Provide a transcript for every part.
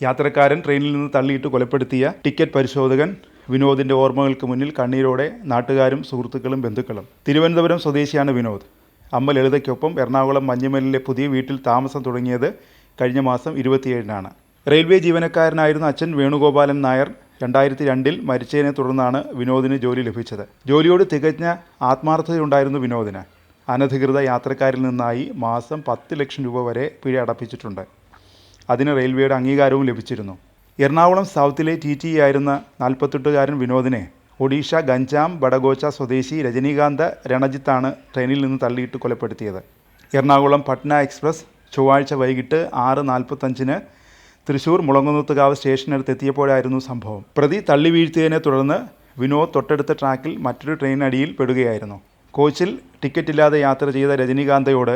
യാത്രക്കാരൻ ട്രെയിനിൽ നിന്ന് തള്ളിയിട്ട് കൊലപ്പെടുത്തിയ ടിക്കറ്റ് പരിശോധകൻ വിനോദിന്റെ ഓർമ്മകൾക്ക് മുന്നിൽ കണ്ണീരോടെ നാട്ടുകാരും സുഹൃത്തുക്കളും ബന്ധുക്കളും. തിരുവനന്തപുരം സ്വദേശിയാണ് വിനോദ്. അമ്മ ലളിതയ്ക്കൊപ്പം എറണാകുളം മഞ്ഞുമലിലെ പുതിയ വീട്ടിൽ താമസം തുടങ്ങിയത് കഴിഞ്ഞ മാസം 27-നാണ്. റെയിൽവേ ജീവനക്കാരനായിരുന്ന അച്ഛൻ വേണുഗോപാലൻ നായർ 2002-ൽ മരിച്ചതിനെ തുടർന്നാണ് വിനോദിന് ജോലി ലഭിച്ചത്. ജോലിയോട് തികഞ്ഞ ആത്മാർത്ഥതയുണ്ടായിരുന്നു വിനോദിന്. അനധികൃത യാത്രക്കാരിൽ നിന്നായി മാസം 10 ലക്ഷം രൂപ വരെ പിഴ അടപ്പിച്ചിട്ടുണ്ട്. അതിന് റെയിൽവേയുടെ അംഗീകാരവും ലഭിച്ചിരുന്നു. എറണാകുളം സൗത്തിലെ TTE ആയിരുന്ന 48-കാരൻ വിനോദിനെ ഒഡീഷ ഗഞ്ചാം ബഡഗോച്ച സ്വദേശി രജനീകാന്ത് രണജിത്താണ് ട്രെയിനിൽ നിന്ന് തള്ളിയിട്ട് കൊലപ്പെടുത്തിയത്. എറണാകുളം പട്ന എക്സ്പ്രസ് ചൊവ്വാഴ്ച വൈകിട്ട് 6:45-ന് തൃശൂർ മുളങ്കുന്നത്തുകാവ് സ്റ്റേഷനടുത്ത് എത്തിയപ്പോഴായിരുന്നു സംഭവം. പ്രതി തള്ളി വീഴ്ത്തിയതിനെ തുടർന്ന് വിനോദ് തൊട്ടടുത്ത ട്രാക്കിൽ മറ്റൊരു ട്രെയിനടിയിൽ പെടുകയായിരുന്നു. കോച്ചിൽ ടിക്കറ്റില്ലാതെ യാത്ര ചെയ്ത രജനീകാന്തയോട്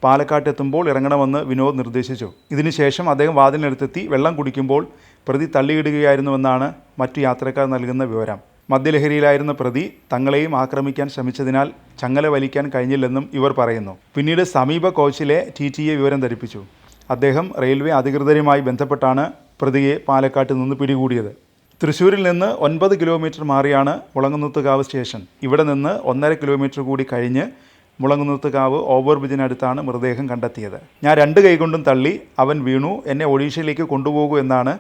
പാലക്കാട്ടെത്തുമ്പോൾ ഇറങ്ങണമെന്ന് വിനോദ് നിർദ്ദേശിച്ചു. ഇതിനുശേഷം അദ്ദേഹം വാതിലിനടുത്തെത്തി വെള്ളം കുടിക്കുമ്പോൾ പ്രതി തള്ളിയിടുകയായിരുന്നുവെന്നാണ് മറ്റു യാത്രക്കാർ നൽകുന്ന വിവരം. മദ്യലഹരിയിലായിരുന്ന പ്രതി തങ്ങളെയും ആക്രമിക്കാൻ ശ്രമിച്ചതിനാൽ ചങ്ങല വലിക്കാൻ കഴിഞ്ഞില്ലെന്നും ഇവർ പറയുന്നു. പിന്നീട് സമീപ കോച്ചിലെ TTE വിവരം ധരിപ്പിച്ചു. അദ്ദേഹം റെയിൽവേ അധികൃതരുമായി ബന്ധപ്പെട്ടാണ് പ്രതിയെ പാലക്കാട്ട് നിന്ന് പിടികൂടിയത്. തൃശ്ശൂരിൽ നിന്ന് 9 കിലോമീറ്റർ മാറിയാണ് മുളങ്കുന്നത്തുകാവ് സ്റ്റേഷൻ. ഇവിടെ നിന്ന് 1.5 കിലോമീറ്റർ കൂടി കഴിഞ്ഞ് മുളങ്കുന്നത്തുകാവ് ഓവർ ബ്രിഡ്ജിനടുത്താണ് മൃതദേഹം കണ്ടെത്തിയത്. ഞാൻ 2 കൈകൊണ്ടും തള്ളി, അവൻ വീണു, എന്നെ ഒഡീഷയിലേക്ക് കൊണ്ടുപോകൂ എന്നാണ്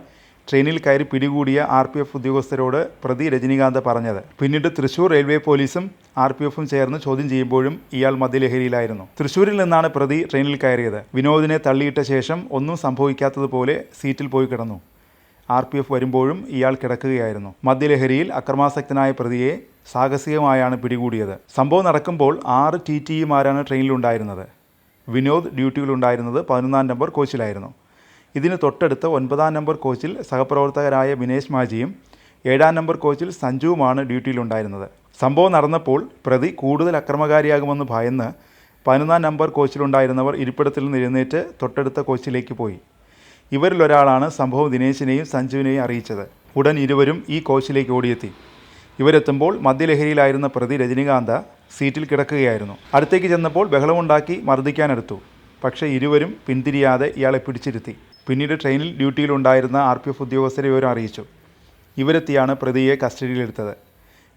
ട്രെയിനിൽ കയറി പിടികൂടിയ RPF ഉദ്യോഗസ്ഥരോട് പ്രതി രജനീകാന്ത് പറഞ്ഞത്. പിന്നീട് തൃശൂർ റെയിൽവേ പോലീസും RPFും ചേർന്ന് ചോദ്യം ചെയ്യുമ്പോഴും ഇയാൾ മദ്യലഹരിയിലായിരുന്നു. തൃശ്ശൂരിൽ നിന്നാണ് പ്രതി ട്രെയിനിൽ കയറിയത്. വിനോദിനെ തള്ളിയിട്ട ശേഷം ഒന്നും സംഭവിക്കാത്തതുപോലെ സീറ്റിൽ പോയി കിടന്നു. RPF വരുമ്പോഴും ഇയാൾ കിടക്കുകയായിരുന്നു. മദ്യലഹരിയിൽ അക്രമാസക്തനായ പ്രതിയെ സാഹസികമായാണ് പിടികൂടിയത്. സംഭവം നടക്കുമ്പോൾ 6 TTEമാരാണ് ട്രെയിനിലുണ്ടായിരുന്നത്. വിനോദ് ഡ്യൂട്ടിയിലുണ്ടായിരുന്നത് 11-ാം നമ്പർ കോച്ചിലായിരുന്നു. ഇതിന് തൊട്ടടുത്ത് 9-ാം നമ്പർ കോച്ചിൽ സഹപ്രവർത്തകരായ ബിനേഷ് മാജിയും 7-ാം നമ്പർ കോച്ചിൽ സഞ്ജുവുമാണ് ഡ്യൂട്ടിയിലുണ്ടായിരുന്നത്. സംഭവം നടന്നപ്പോൾ പ്രതി കൂടുതൽ അക്രമകാരിയാകുമെന്ന് ഭയന്ന് 11-ാം നമ്പർ കോച്ചിലുണ്ടായിരുന്നവർ ഇരിപ്പിടത്തിൽ നിന്ന് എഴുന്നേറ്റ് തൊട്ടടുത്ത കോച്ചിലേക്ക് പോയി. ഇവരിലൊരാളാണ് സംഭവം ദിനേശിനെയും സഞ്ജുവിനെയും അറിയിച്ചത്. ഉടൻ ഇരുവരും ഈ കോച്ചിലേക്ക് ഓടിയെത്തി. ഇവരെത്തുമ്പോൾ മദ്യലഹരിയിലായിരുന്ന പ്രതി രജനീകാന്ത് സീറ്റിൽ കിടക്കുകയായിരുന്നു. അടുത്തേക്ക് ചെന്നപ്പോൾ ബഹളമുണ്ടാക്കി മർദ്ദിക്കാനെടുത്തു. പക്ഷേ ഇരുവരും പിന്തിരിയാതെ ഇയാളെ പിടിച്ചിരുത്തി. പിന്നീട് ട്രെയിനിൽ ഡ്യൂട്ടിയിലുണ്ടായിരുന്ന RPF ഉദ്യോഗസ്ഥരെ വിവരം അറിയിച്ചു. ഇവരെത്തിയാണ് പ്രതിയെ കസ്റ്റഡിയിലെടുത്തത്.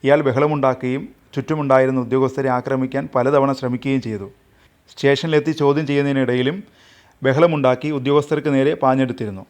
ഇയാൾ ബഹളമുണ്ടാക്കുകയും ചുറ്റുമുണ്ടായിരുന്ന ഉദ്യോഗസ്ഥരെ ആക്രമിക്കാൻ പലതവണ ശ്രമിക്കുകയും ചെയ്തു. സ്റ്റേഷനിലെത്തി ചോദ്യം ചെയ്യുന്നതിനിടയിലും ബഹളമുണ്ടാക്കി ഉദ്യോഗസ്ഥർക്ക് നേരെ പാഞ്ഞെടുത്തിരുന്നു.